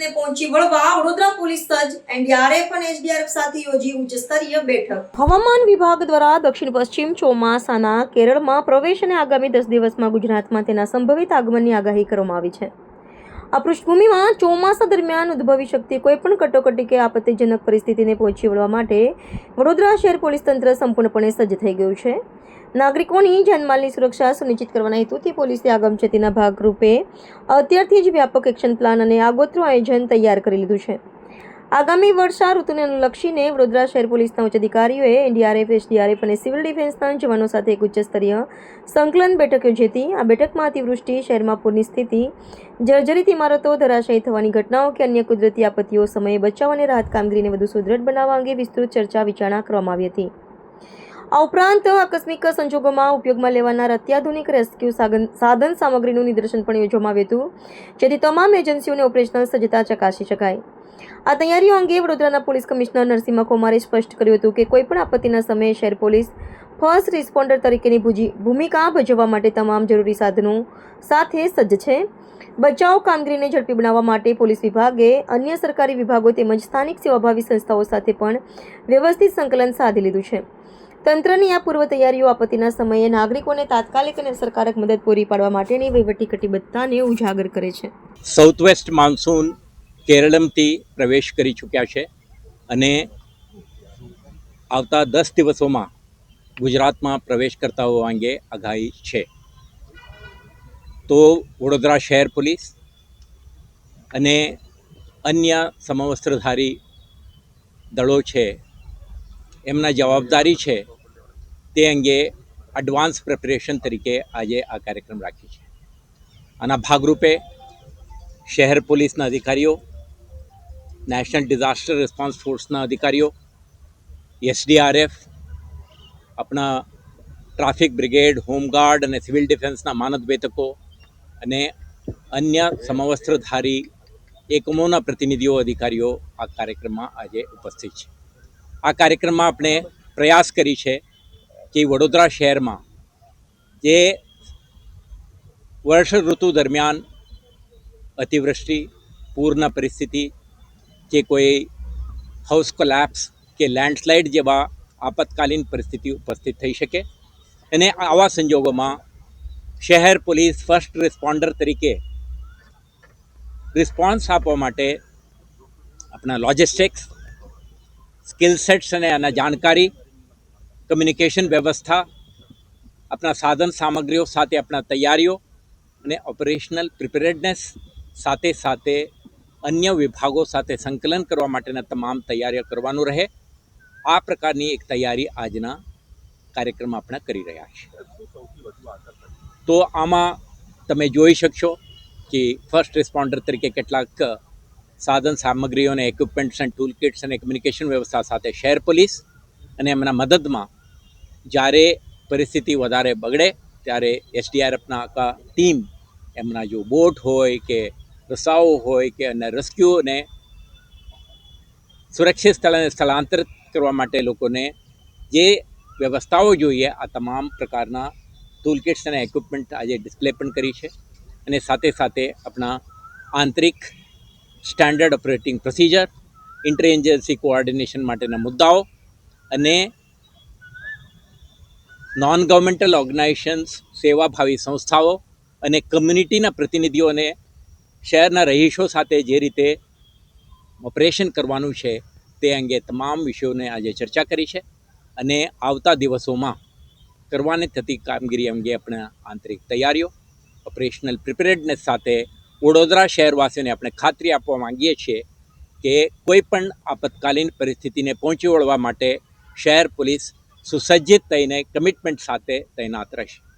પરિસ્થિતિને પહોંચી વળવા વડોદરા પોલીસ સજ્જ એનડીઆરએફ અને એસડીઆરએફ સાથે યોજી ઉચ્ચ સ્તરીય બેઠક। હવામાન વિભાગ દ્વારા દક્ષિણ પશ્ચિમ ચોમાસાના કેરળમાં પ્રવેશ અને આગામી 10 દિવસમાં ગુજરાતમાં તેના સંભવિત આગમનની આગાહી કરવામાં આવી છે। આ પૃષ્ઠભૂમિમાં ચોમાસા દરમિયાન ઉદ્ભવી શકતી કોઈપણ કટોકટી કે આપત્તિજનક પરિસ્થિતિને પહોંચી વળવા માટે વડોદરા શહેર પોલીસ તંત્ર સંપૂર્ણપણે સજ્જ થઈ ગયું છે। નાગરિકોની જાનમાલની સુરક્ષા સુનિશ્ચિત કરવાના હેતુથી પોલીસે આગમચેતીના ભાગરૂપે અત્યારથી જ વ્યાપક એક્શન પ્લાન અને આગોતરું આયોજન તૈયાર કરી લીધું છે। આગામી વર્ષા ઋતુને અનુલક્ષીને વડોદરા શહેર પોલીસના ઉચ્ચ અધિકારીઓએ એનડીઆરએફ, એસડીઆરએફ અને સિવિલ ડિફેન્સના જવાનો સાથે એક ઉચ્ચ સ્તરીય સંકલન બેઠક યોજી હતી। આ બેઠકમાં અતિવૃષ્ટિ, શહેરમાં પૂરની સ્થિતિ, જર્જરિત ઇમારતો, ધરાશાયી થવાની ઘટનાઓ કે અન્ય કુદરતી આપત્તિઓ સમયે બચાવ અને રાહત કામગીરીને વધુ સુદૃઢ બનાવવા અંગે વિસ્તૃત ચર્ચા વિચારણા કરવામાં આવી હતી। આ ઉપરાંત આકસ્મિક સંજોગોમાં ઉપયોગમાં લેવાનાર અત્યાધુનિક રેસ્ક્યુ સાધન સામગ્રીનું નિદર્શન પણ યોજવામાં આવ્યું હતું, જેથી તમામ એજન્સીઓને ઓપરેશનલ સજ્જતા ચકાસી શકાય। આ તૈયારીઓ અંગે વડોદરાના પોલીસ કમિશનર નરસિંહ કુમારે સ્પષ્ટ કર્યું હતું કે કોઈપણ આપત્તિના સમયે શહેર પોલીસ ફર્સ્ટ રિસ્પોન્ડર તરીકેની ભૂમિકા ભજવવા માટે તમામ જરૂરી સાધનો સાથે સજ્જ છે। બચાવ કામગીરીને ઝડપી બનાવવા માટે પોલીસ વિભાગે અન્ય સરકારી વિભાગો તેમજ સ્થાનિક સેવાભાવી સંસ્થાઓ સાથે પણ વ્યવસ્થિત સંકલન સાધી લીધું છે। તંત્રની આ પૂર્વ તૈયારીઓ આપત્તિના સમયે નાગરિકોને તાત્કાલિક અને અસરકારક મદદ પૂરી પાડવા માટેની વહીવટી કટિબદ્ધતાને ઉજાગર કરે છે। સાઉથ વેસ્ટ માન્સૂન કેરળમથી પ્રવેશ કરી ચૂક્યા છે અને આવતા 10 દિવસોમાં ગુજરાતમાં પ્રવેશ કરતા હોવા અંગે આગાહી છે। તો વડોદરા શહેર પોલીસ અને અન્ય સમવસ્ત્રધારી દળો છે, એમના જવાબદારી છે તે અંગે એડવાન્સ પ્રિપરેશન તરીકે આજે આ કાર્યક્રમ રાખી છે। આના ભાગરૂપે શહેર પોલીસના અધિકારીઓ, નેશનલ ડિઝાસ્ટર રિસ્પોન્સ ફોર્સના અધિકારીઓ, એસડીઆરએફ, આપણા ટ્રાફિક બ્રિગેડ, હોમગાર્ડ અને સિવિલ ડિફેન્સના માનદવેતકો અને અન્ય સમવસ્ત્રધારી એકમોના પ્રતિનિધિઓ, અધિકારીઓ આ કાર્યક્રમમાં આજે ઉપસ્થિત છે। આ કાર્યક્રમમાં આપણે પ્રયાસ કરી છે કે વડોદરા શહેરમાં જે વર્ષ ઋતુ દરમિયાન અતિવૃષ્ટિ, પૂરના પરિસ્થિતિ કે કોઈ હાઉસ કોલેપ્સ કે લેન્ડસ્લાઇડ જેવા આપતકાલીન પરિસ્થિતિ ઉપસ્થિત થઈ શકે અને આવા સંજોગોમાં શહેર પોલીસ ફર્સ્ટ રિસ્પોન્ડર તરીકે રિસ્પોન્સ આપવા માટે આપણા લોજિસ્ટિક્સ, સ્કિલ સેટ્સ અને આના જાણકારી, કમ્યુનિકેશન વ્યવસ્થા, આપણા સાધન સામગ્રીઓ સાથે આપણા તૈયારીઓ અને ઓપરેશનલ પ્રિપેરેડનેસ સાથે સાથે અન્ય વિભાગો સાથે સંકલન કરવા માટેના તમામ તૈયારીઓ કરવાનું રહે। આ પ્રકારની એક તૈયારી આજના કાર્યક્રમમાં આપણે કરી રહ્યા છીએ। તો આમાં તમે જોઈ શકશો કે ફર્સ્ટ રિસ્પોન્ડર તરીકે કેટલાક સાધન સામગ્રીઓ અને ઇક્વિપમેન્ટ્સ એન્ડ ટૂલ કિટ્સ અને કમ્યુનિકેશન વ્યવસ્થા સાથે શહેર પોલીસ અને એમના મદદમાં જ્યારે પરિસ્થિતિ વધારે બગડે ત્યારે એસડીઆરએફના આખા ટીમ એમના જો બોટ હોય કે રસાઓ હોય કે અને રેસ્ક્યુને સુરક્ષિત સ્થળે સ્થળાંતરિત કરવા માટે લોકોને જે વ્યવસ્થાઓ જોઈએ આ તમામ પ્રકારના ટૂલ કિટ્સ અને ઇક્વિપમેન્ટ આજે ડિસ્પ્લે પણ કરી છે અને સાથે સાથે આપણા આંતરિક standard operating procedure, inter agency coordination માટેના મુદ્દાઓ અને નોન ગવર્મેન્ટલ ઓર્ગેનાઇઝેશન્સ, સેવાભાવી સંસ્થાઓ અને કમ્યુનિટીના પ્રતિનિધિઓને શહેરના રહીશો સાથે જે રીતે ઓપરેશન કરવાનું છે તે અંગે તમામ વિષયોને આજે ચર્ચા કરી છે અને આવતા દિવસોમાં કરવાની થતી કામગીરી અંગે આપણા આંતરિક તૈયારીઓ, ઓપરેશનલ પ્રિપેરેડનેસ સાથે વડોદરા શહેરવાસીઓને આપણે ખાતરી આપવા માંગીએ છીએ કે કોઈ પણ આપતકાલીન પરિસ્થિતિને પહોંચી વળવા માટે શહેર પોલીસ સુસજ્જિત થઈને કમિટમેન્ટ સાથે તૈનાત રહેશે।